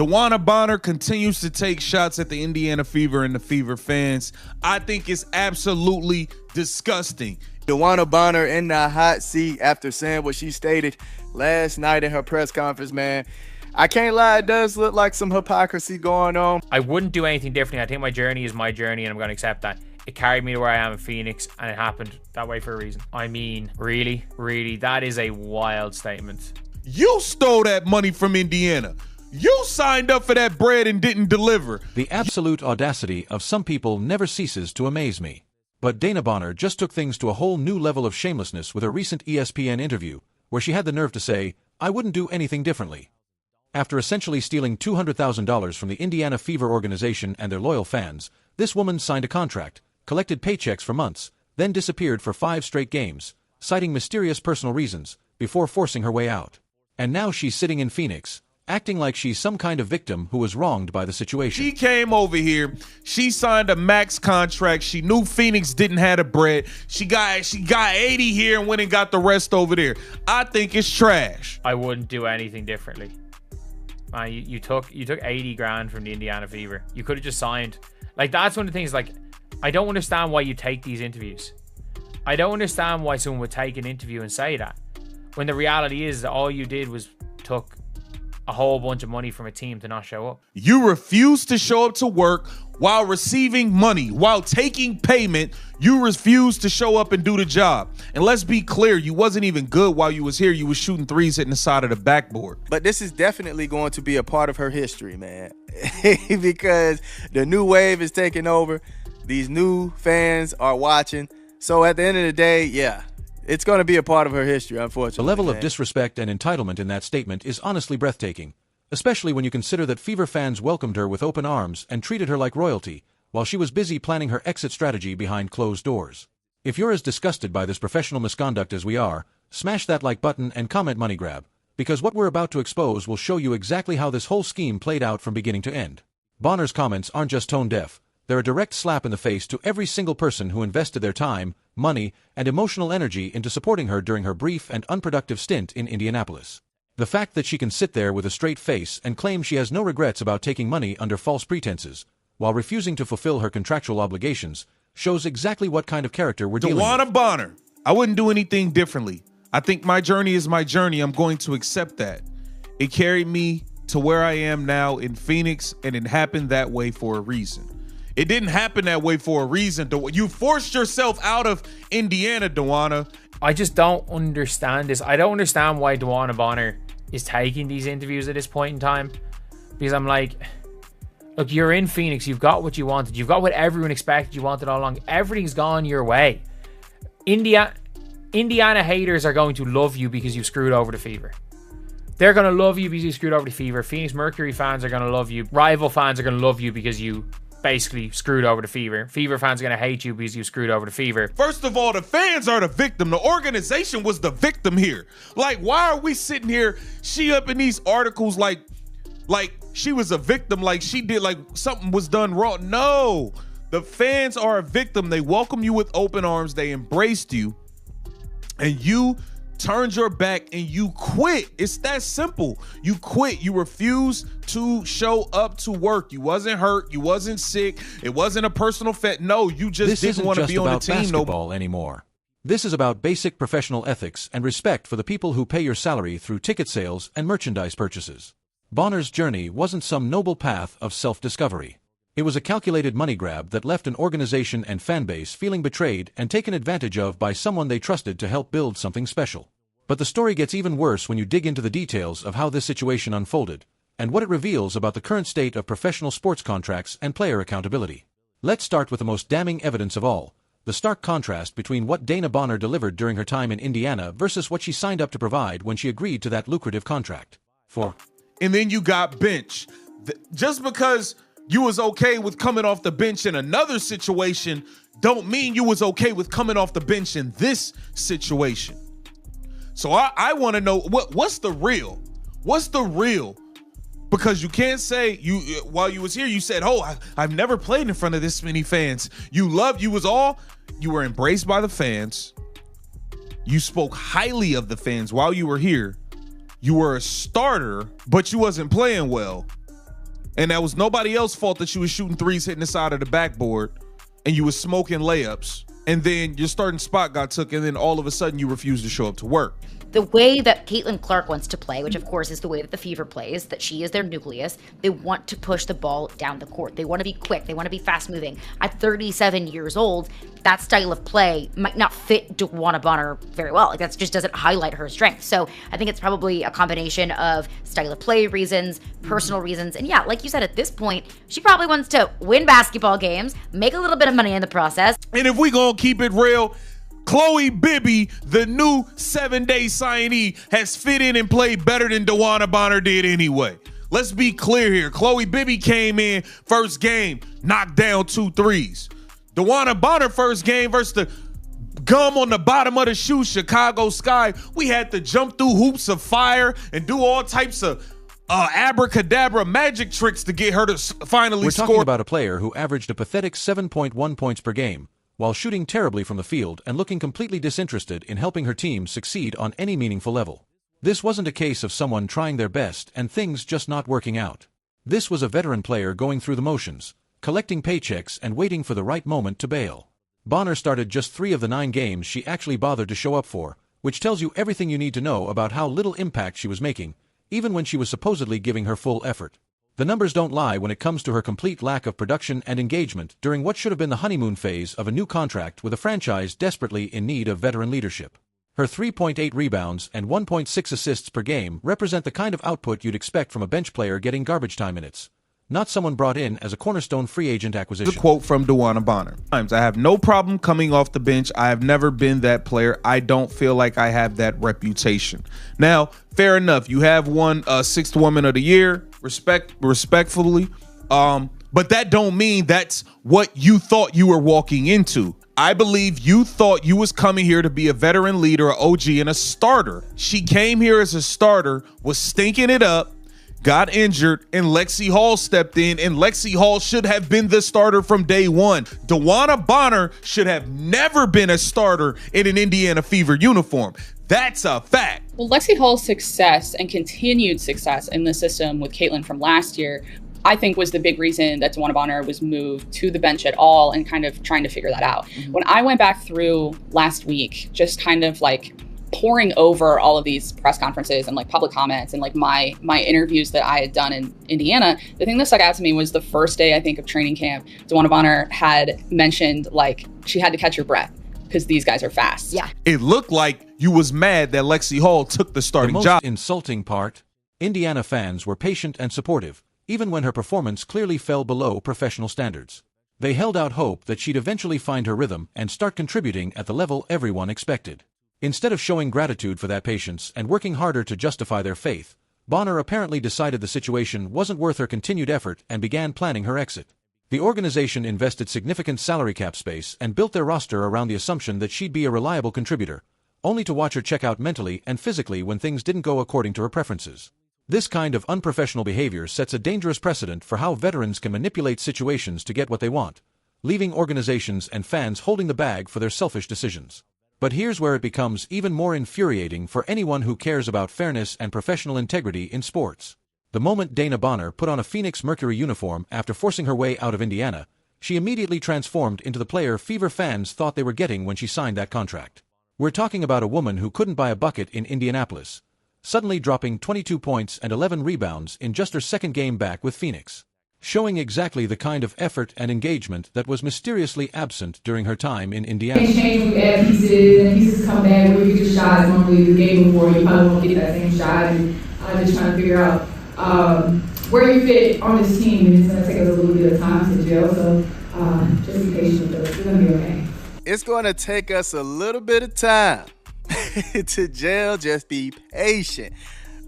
DeWanna Bonner continues to take shots at the Indiana Fever and the Fever fans. I think it's absolutely disgusting. DeWanna Bonner in the hot seat after saying what she stated last night in her press conference, man. I can't lie, it does look like some hypocrisy going on. I wouldn't do anything differently. I think my journey is my journey, and I'm going to accept that. It carried me to where I am in Phoenix, and it happened that way for a reason. I mean, really, that is a wild statement. You stole that money from Indiana. You signed up for that bread and didn't deliver. The absolute audacity of some people never ceases to amaze me. But Dana Bonner just took things to a whole new level of shamelessness with her recent ESPN interview, where she had the nerve to say, "I wouldn't do anything differently." After essentially stealing $200,000 from the Indiana Fever organization and their loyal fans, this woman signed a contract, collected paychecks for months, then disappeared for 5 straight games, citing mysterious personal reasons, before forcing her way out. And now she's sitting in Phoenix, acting like she's some kind of victim who was wronged by the situation. She came over here. She signed a max contract. She knew Phoenix didn't have the bread. She got 80 here and went and got the rest over there. I think it's trash. I wouldn't do anything differently. You took 80 grand from the Indiana Fever. You could have just signed. Like, that's one of the things, like, I don't understand why you take these interviews. I don't understand why someone would take an interview and say that, when the reality is that all you did was took a whole bunch of money from a team to not show up. You refuse to show up to work while receiving money, while taking payment. You refuse to show up and do the job. And let's be clear, you wasn't even good while you was here. You was shooting threes hitting the side of the backboard. But this is definitely going to be a part of her history, man. Because the new wave is taking over. These new fans are watching. So at the end of the day, yeah, it's going to be a part of her history, unfortunately. The level man. of disrespect and entitlement in that statement is honestly breathtaking, especially when you consider that Fever fans welcomed her with open arms and treated her like royalty, while she was busy planning her exit strategy behind closed doors. If you're as disgusted by this professional misconduct as we are, smash that like button and comment money grab, because what we're about to expose will show you exactly how this whole scheme played out from beginning to end. Bonner's comments aren't just tone deaf. They're a direct slap in the face to every single person who invested their time, money, and emotional energy into supporting her during her brief and unproductive stint in Indianapolis. The fact that she can sit there with a straight face and claim she has no regrets about taking money under false pretenses, while refusing to fulfill her contractual obligations, shows exactly what kind of character we're dealing with. DeWanna Bonner, I wouldn't do anything differently. I think my journey is my journey. I'm going to accept that. It carried me to where I am now in Phoenix, and it happened that way for a reason. It didn't happen that way for a reason. You forced yourself out of Indiana, DeWanna. I just don't understand this. I don't understand why DeWanna Bonner is taking these interviews at this point in time. Because I'm like, look, you're in Phoenix. You've got what you wanted. You've got what everyone expected you wanted all along. Everything's gone your way. Indiana haters are going to love you because you screwed over the Fever. They're going to love you because you screwed over the Fever. Phoenix Mercury fans are going to love you. Rival fans are going to love you because you basically screwed over the Fever. Fever fans are going to hate you because you screwed over the Fever. First of all, the fans are the victim. The organization was the victim here. Like, why are we sitting here, she up in these articles like she was a victim, like she did, like something was done wrong? No, the fans are a victim. They welcome you with open arms. They embraced you, and you turned your back and you quit. It's that simple. You quit. You refuse to show up to work. You wasn't hurt. You wasn't sick. It wasn't a personal fit. No, you just didn't want to be on the team. This isn't just about basketball anymore. This is about basic professional ethics and respect for the people who pay your salary through ticket sales and merchandise purchases. Bonner's journey wasn't some noble path of self-discovery. It was a calculated money grab that left an organization and fan base feeling betrayed and taken advantage of by someone they trusted to help build something special. But the story gets even worse when you dig into the details of how this situation unfolded, and what it reveals about the current state of professional sports contracts and player accountability. Let's start with the most damning evidence of all, the stark contrast between what Dana Bonner delivered during her time in Indiana versus what she signed up to provide when she agreed to that lucrative contract. And then you got bench. Just because you was okay with coming off the bench in another situation don't mean you was okay with coming off the bench in this situation. So I want to know what's the real? What's the real? Because you can't say while you was here, you said, oh, I've never played in front of this many fans. You were embraced by the fans. You spoke highly of the fans while you were here. You were a starter, but you wasn't playing well. And that was nobody else's fault that you was shooting threes, hitting the side of the backboard, and you was smoking layups. And then your starting spot got took, and then all of a sudden you refused to show up to work. The way that Caitlin Clark wants to play, which of course is the way that the Fever plays, that she is their nucleus, they want to push the ball down the court. They want to be quick. They want to be fast moving. At 37 years old, that style of play might not fit DeWanna Bonner very well. Like, that just doesn't highlight her strength. So I think it's probably a combination of style of play reasons, personal reasons. And yeah, like you said, at this point, she probably wants to win basketball games, make a little bit of money in the process. And if we gonna keep it real, Chloe Bibby, the new 7-day signee, has fit in and played better than DeWanna Bonner did anyway. Let's be clear here. Chloe Bibby came in first game, knocked down 2 threes. DeWanna Bonner first game versus the gum on the bottom of the shoe, Chicago Sky. We had to jump through hoops of fire and do all types of abracadabra magic tricks to get her to finally We're score. talking about a player who averaged a pathetic 7.1 points per game, while shooting terribly from the field and looking completely disinterested in helping her team succeed on any meaningful level. This wasn't a case of someone trying their best and things just not working out. This was a veteran player going through the motions, collecting paychecks and waiting for the right moment to bail. Bonner started just 3 of the 9 games she actually bothered to show up for, which tells you everything you need to know about how little impact she was making, even when she was supposedly giving her full effort. The numbers don't lie when it comes to her complete lack of production and engagement during what should have been the honeymoon phase of a new contract with a franchise desperately in need of veteran leadership. Her 3.8 rebounds and 1.6 assists per game represent the kind of output you'd expect from a bench player getting garbage time minutes, not someone brought in as a cornerstone free agent acquisition. The quote from DeWanna Bonner. I have no problem coming off the bench. I have never been that player. I don't feel like I have that reputation. Now, fair enough. You have won 6th Woman of the Year, respectfully. But that don't mean that's what you thought you were walking into. I believe you thought you was coming here to be a veteran leader, an OG, and a starter. She came here as a starter, was stinking it up, got injured, and Lexi Hall stepped in, and Lexi Hall should have been the starter from day one. DeWanna Bonner should have never been a starter in an Indiana Fever uniform. That's a fact. Well, Lexi Hall's success and continued success in the system with Caitlin from last year, I think, was the big reason that DeWanna Bonner was moved to the bench at all and kind of trying to figure that out. When I went back through last week, just kind of like poring over all of these press conferences and like public comments and like my interviews that I had done in Indiana, the thing that stuck out to me was the first day, I think, of training camp, DeWanna Bonner had mentioned like she had to catch her breath because these guys are fast. Yeah. It looked like you was mad that Lexi Hall took the starting The job. most insulting part, Indiana fans were patient and supportive, even when her performance clearly fell below professional standards. They held out hope that she'd eventually find her rhythm and start contributing at the level everyone expected. Instead of showing gratitude for that patience and working harder to justify their faith, Bonner apparently decided the situation wasn't worth her continued effort and began planning her exit. The organization invested significant salary cap space and built their roster around the assumption that she'd be a reliable contributor, only to watch her check out mentally and physically when things didn't go according to her preferences. This kind of unprofessional behavior sets a dangerous precedent for how veterans can manipulate situations to get what they want, leaving organizations and fans holding the bag for their selfish decisions. But here's where it becomes even more infuriating for anyone who cares about fairness and professional integrity in sports. The moment Dana Bonner put on a Phoenix Mercury uniform after forcing her way out of Indiana, she immediately transformed into the player Fever fans thought they were getting when she signed that contract. We're talking about a woman who couldn't buy a bucket in Indianapolis, suddenly dropping 22 points and 11 rebounds in just her second game back with Phoenix, showing exactly the kind of effort and engagement that was mysteriously absent during her time in Indiana. Change, we add pieces, and pieces come back where you get your shots. Normally the game before, you probably won't get that same shot. And I'm just trying to figure out where you fit on this team, and it's going to take us a little bit of time to gel. So just be patient with us. We're going to be okay. It's going to take us a little bit of time to gel. Just be patient.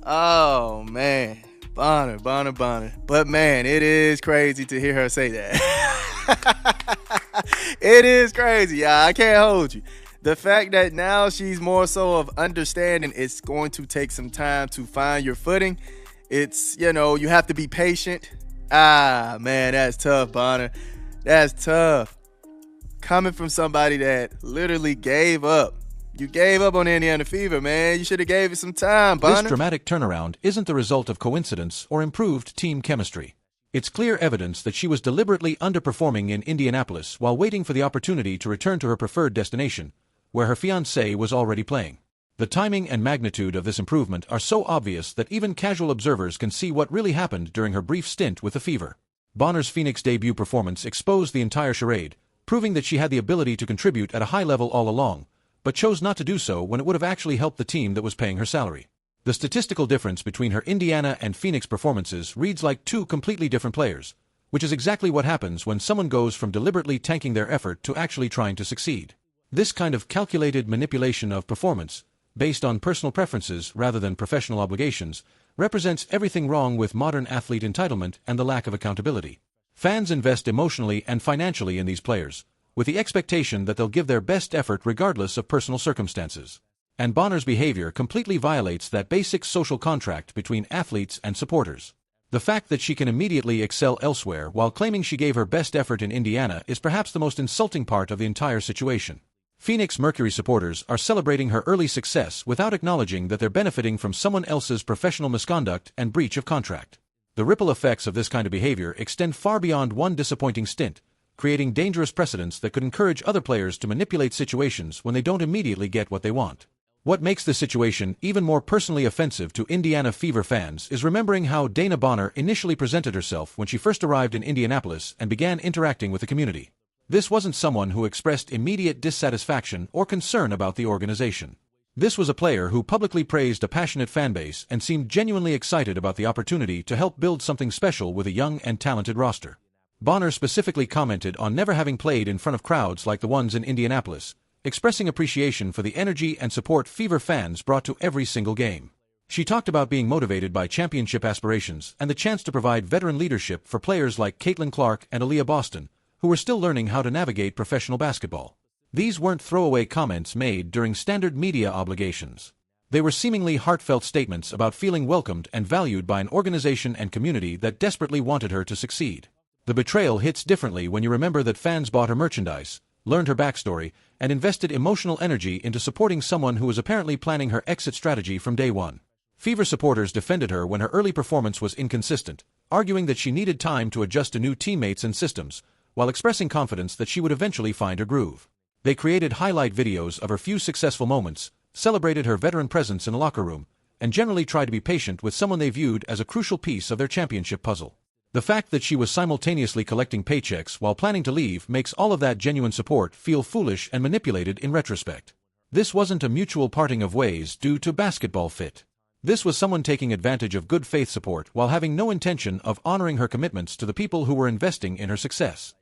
Oh, man. Bonner. But, man, it is crazy to hear her say that. It is crazy, y'all. I can't hold you. The fact that now she's more so of understanding it's going to take some time to find your footing. It's, you have to be patient. Man, that's tough, Bonner. That's tough. Coming from somebody that literally gave up. You gave up on Indiana Fever, man. You should have gave it some time, Bonner. This dramatic turnaround isn't the result of coincidence or improved team chemistry. It's clear evidence that she was deliberately underperforming in Indianapolis while waiting for the opportunity to return to her preferred destination, where her fiancé was already playing. The timing and magnitude of this improvement are so obvious that even casual observers can see what really happened during her brief stint with the Fever. Bonner's Phoenix debut performance exposed the entire charade, proving that she had the ability to contribute at a high level all along, but chose not to do so when it would have actually helped the team that was paying her salary. The statistical difference between her Indiana and Phoenix performances reads like two completely different players, which is exactly what happens when someone goes from deliberately tanking their effort to actually trying to succeed. This kind of calculated manipulation of performance, based on personal preferences rather than professional obligations, represents everything wrong with modern athlete entitlement and the lack of accountability. Fans invest emotionally and financially in these players, with the expectation that they'll give their best effort regardless of personal circumstances. And Bonner's behavior completely violates that basic social contract between athletes and supporters. The fact that she can immediately excel elsewhere while claiming she gave her best effort in Indiana is perhaps the most insulting part of the entire situation. Phoenix Mercury supporters are celebrating her early success without acknowledging that they're benefiting from someone else's professional misconduct and breach of contract. The ripple effects of this kind of behavior extend far beyond one disappointing stint, creating dangerous precedents that could encourage other players to manipulate situations when they don't immediately get what they want. What makes this situation even more personally offensive to Indiana Fever fans is remembering how Dana Bonner initially presented herself when she first arrived in Indianapolis and began interacting with the community. This wasn't someone who expressed immediate dissatisfaction or concern about the organization. This was a player who publicly praised a passionate fanbase and seemed genuinely excited about the opportunity to help build something special with a young and talented roster. Bonner specifically commented on never having played in front of crowds like the ones in Indianapolis, expressing appreciation for the energy and support Fever fans brought to every single game. She talked about being motivated by championship aspirations and the chance to provide veteran leadership for players like Caitlin Clark and Aaliyah Boston, who were still learning how to navigate professional basketball. These weren't throwaway comments made during standard media obligations. They were seemingly heartfelt statements about feeling welcomed and valued by an organization and community that desperately wanted her to succeed. The betrayal hits differently when you remember that fans bought her merchandise, learned her backstory, and invested emotional energy into supporting someone who was apparently planning her exit strategy from day one. Fever supporters defended her when her early performance was inconsistent, arguing that she needed time to adjust to new teammates and systems, while expressing confidence that she would eventually find her groove. They created highlight videos of her few successful moments, celebrated her veteran presence in the locker room, and generally tried to be patient with someone they viewed as a crucial piece of their championship puzzle. The fact that she was simultaneously collecting paychecks while planning to leave makes all of that genuine support feel foolish and manipulated in retrospect. This wasn't a mutual parting of ways due to basketball fit. This was someone taking advantage of good faith support while having no intention of honoring her commitments to the people who were investing in her success.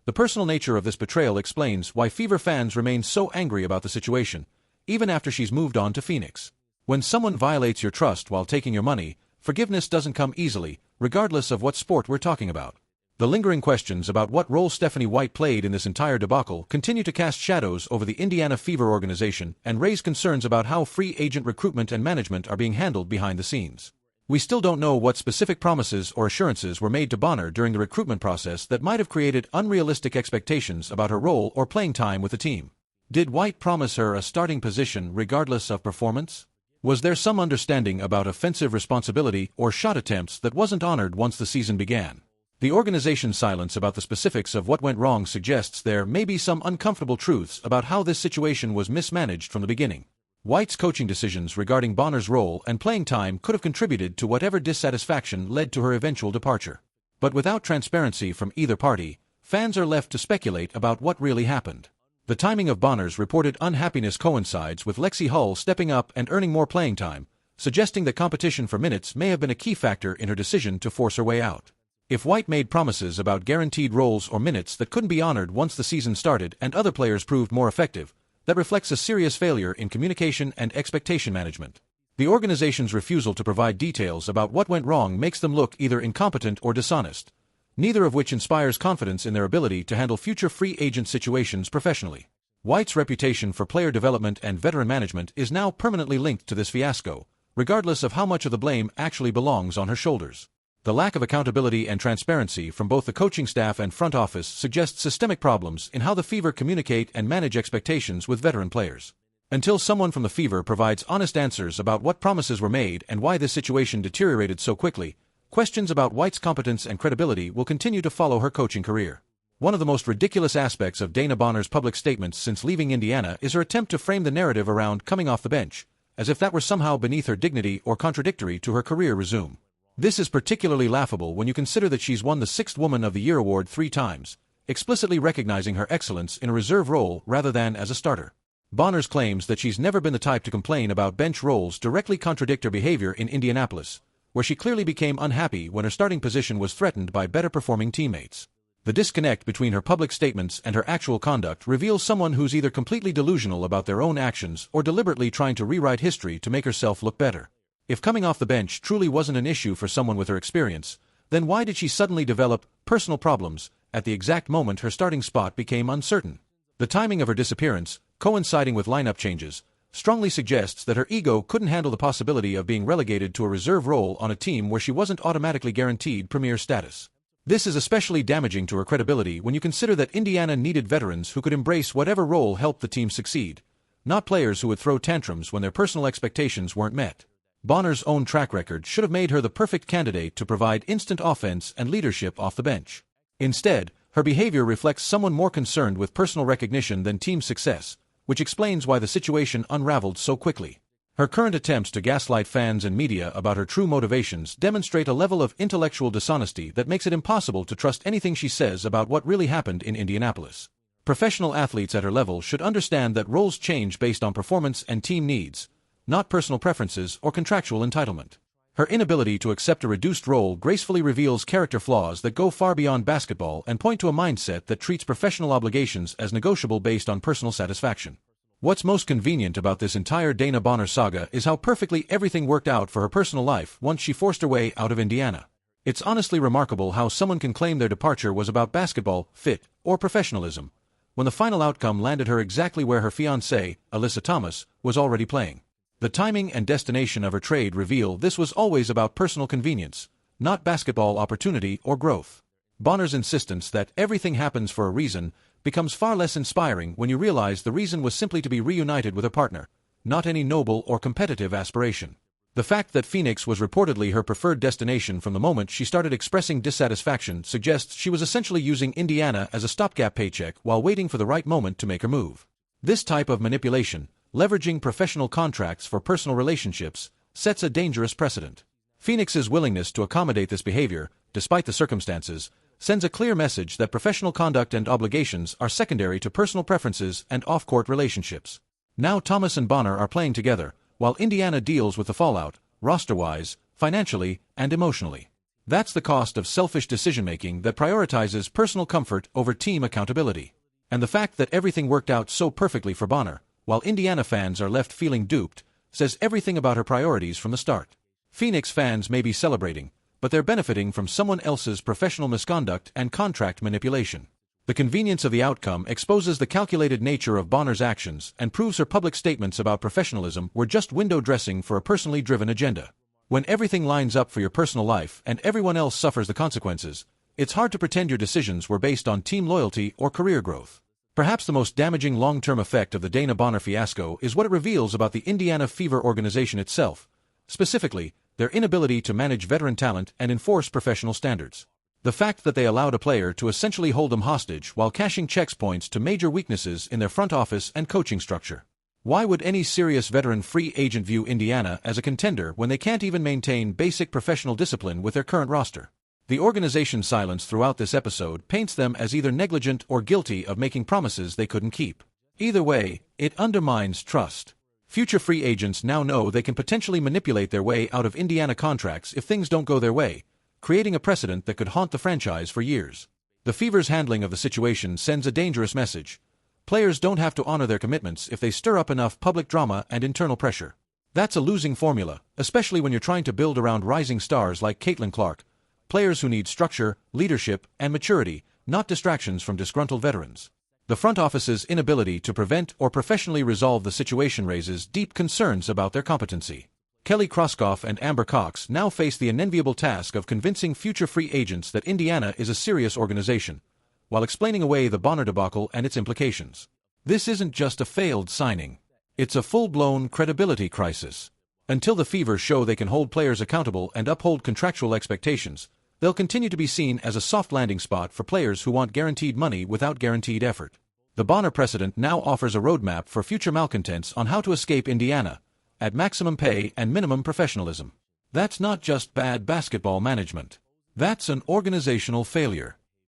The personal nature of this betrayal explains why Fever fans remain so angry about the situation, even after she's moved on to Phoenix. When someone violates your trust while taking your money, forgiveness doesn't come easily, regardless of what sport we're talking about. The lingering questions about what role Stephanie White played in this entire debacle continue to cast shadows over the Indiana Fever organization and raise concerns about how free agent recruitment and management are being handled behind the scenes. We still don't know what specific promises or assurances were made to Bonner during the recruitment process that might have created unrealistic expectations about her role or playing time with the team. Did White promise her a starting position regardless of performance? Was there some understanding about offensive responsibility or shot attempts that wasn't honored once the season began? The organization's silence about the specifics of what went wrong suggests there may be some uncomfortable truths about how this situation was mismanaged from the beginning. White's coaching decisions regarding Bonner's role and playing time could have contributed to whatever dissatisfaction led to her eventual departure. But without transparency from either party, fans are left to speculate about what really happened. The timing of Bonner's reported unhappiness coincides with Lexi Hull stepping up and earning more playing time, suggesting that competition for minutes may have been a key factor in her decision to force her way out. If White made promises about guaranteed roles or minutes that couldn't be honored once the season started and other players proved more effective, that reflects a serious failure in communication and expectation management. The organization's refusal to provide details about what went wrong makes them look either incompetent or dishonest, neither of which inspires confidence in their ability to handle future free agent situations professionally. White's reputation for player development and veteran management is now permanently linked to this fiasco, regardless of how much of the blame actually belongs on her shoulders. The lack of accountability and transparency from both the coaching staff and front office suggests systemic problems in how the Fever communicate and manage expectations with veteran players. Until someone from the Fever provides honest answers about what promises were made and why this situation deteriorated so quickly, questions about White's competence and credibility will continue to follow her coaching career. One of the most ridiculous aspects of Dana Bonner's public statements since leaving Indiana is her attempt to frame the narrative around coming off the bench, as if that were somehow beneath her dignity or contradictory to her career resume. This is particularly laughable when you consider that she's won the 6th Woman of the Year award 3 times, explicitly recognizing her excellence in a reserve role rather than as a starter. Bonner's claims that she's never been the type to complain about bench roles directly contradict her behavior in Indianapolis, where she clearly became unhappy when her starting position was threatened by better-performing teammates. The disconnect between her public statements and her actual conduct reveals someone who's either completely delusional about their own actions or deliberately trying to rewrite history to make herself look better. If coming off the bench truly wasn't an issue for someone with her experience, then why did she suddenly develop personal problems at the exact moment her starting spot became uncertain? The timing of her disappearance, coinciding with lineup changes, strongly suggests that her ego couldn't handle the possibility of being relegated to a reserve role on a team where she wasn't automatically guaranteed premier status. This is especially damaging to her credibility when you consider that Indiana needed veterans who could embrace whatever role helped the team succeed, not players who would throw tantrums when their personal expectations weren't met. Bonner's own track record should have made her the perfect candidate to provide instant offense and leadership off the bench. Instead, her behavior reflects someone more concerned with personal recognition than team success, which explains why the situation unraveled so quickly. Her current attempts to gaslight fans and media about her true motivations demonstrate a level of intellectual dishonesty that makes it impossible to trust anything she says about what really happened in Indianapolis. Professional athletes at her level should understand that roles change based on performance and team needs, not personal preferences or contractual entitlement. Her inability to accept a reduced role gracefully reveals character flaws that go far beyond basketball and point to a mindset that treats professional obligations as negotiable based on personal satisfaction. What's most convenient about this entire Dana Bonner saga is how perfectly everything worked out for her personal life once she forced her way out of Indiana. It's honestly remarkable how someone can claim their departure was about basketball, fit, or professionalism, when the final outcome landed her exactly where her fiancée, Alyssa Thomas, was already playing. The timing and destination of her trade reveal this was always about personal convenience, not basketball opportunity or growth. Bonner's insistence that everything happens for a reason becomes far less inspiring when you realize the reason was simply to be reunited with her partner, not any noble or competitive aspiration. The fact that Phoenix was reportedly her preferred destination from the moment she started expressing dissatisfaction suggests she was essentially using Indiana as a stopgap paycheck while waiting for the right moment to make her move. This type of manipulation, leveraging professional contracts for personal relationships, sets a dangerous precedent. Phoenix's willingness to accommodate this behavior, despite the circumstances, sends a clear message that professional conduct and obligations are secondary to personal preferences and off-court relationships. Now Thomas and Bonner are playing together, while Indiana deals with the fallout, roster-wise, financially, and emotionally. That's the cost of selfish decision-making that prioritizes personal comfort over team accountability. And the fact that everything worked out so perfectly for Bonner, while Indiana fans are left feeling duped, says everything about her priorities from the start. Phoenix fans may be celebrating, but they're benefiting from someone else's professional misconduct and contract manipulation. The convenience of the outcome exposes the calculated nature of Bonner's actions and proves her public statements about professionalism were just window dressing for a personally driven agenda. When everything lines up for your personal life and everyone else suffers the consequences, it's hard to pretend your decisions were based on team loyalty or career growth. Perhaps the most damaging long-term effect of the Dana Bonner fiasco is what it reveals about the Indiana Fever organization itself, specifically, their inability to manage veteran talent and enforce professional standards. The fact that they allowed a player to essentially hold them hostage while cashing checks points to major weaknesses in their front office and coaching structure. Why would any serious veteran free agent view Indiana as a contender when they can't even maintain basic professional discipline with their current roster? The organization's silence throughout this episode paints them as either negligent or guilty of making promises they couldn't keep. Either way, it undermines trust. Future free agents now know they can potentially manipulate their way out of Indiana contracts if things don't go their way, creating a precedent that could haunt the franchise for years. The Fever's handling of the situation sends a dangerous message. Players don't have to honor their commitments if they stir up enough public drama and internal pressure. That's a losing formula, especially when you're trying to build around rising stars like Caitlin Clark, players who need structure, leadership, and maturity, not distractions from disgruntled veterans. The front office's inability to prevent or professionally resolve the situation raises deep concerns about their competency. Kelly Kroskoff and Amber Cox now face the unenviable task of convincing future free agents that Indiana is a serious organization, while explaining away the Bonner debacle and its implications. This isn't just a failed signing. It's a full-blown credibility crisis. Until the Fever show they can hold players accountable and uphold contractual expectations, they'll continue to be seen as a soft landing spot for players who want guaranteed money without guaranteed effort. The Bonner precedent now offers a roadmap for future malcontents on how to escape Indiana, at maximum pay and minimum professionalism. That's not just bad basketball management. That's an organizational failure.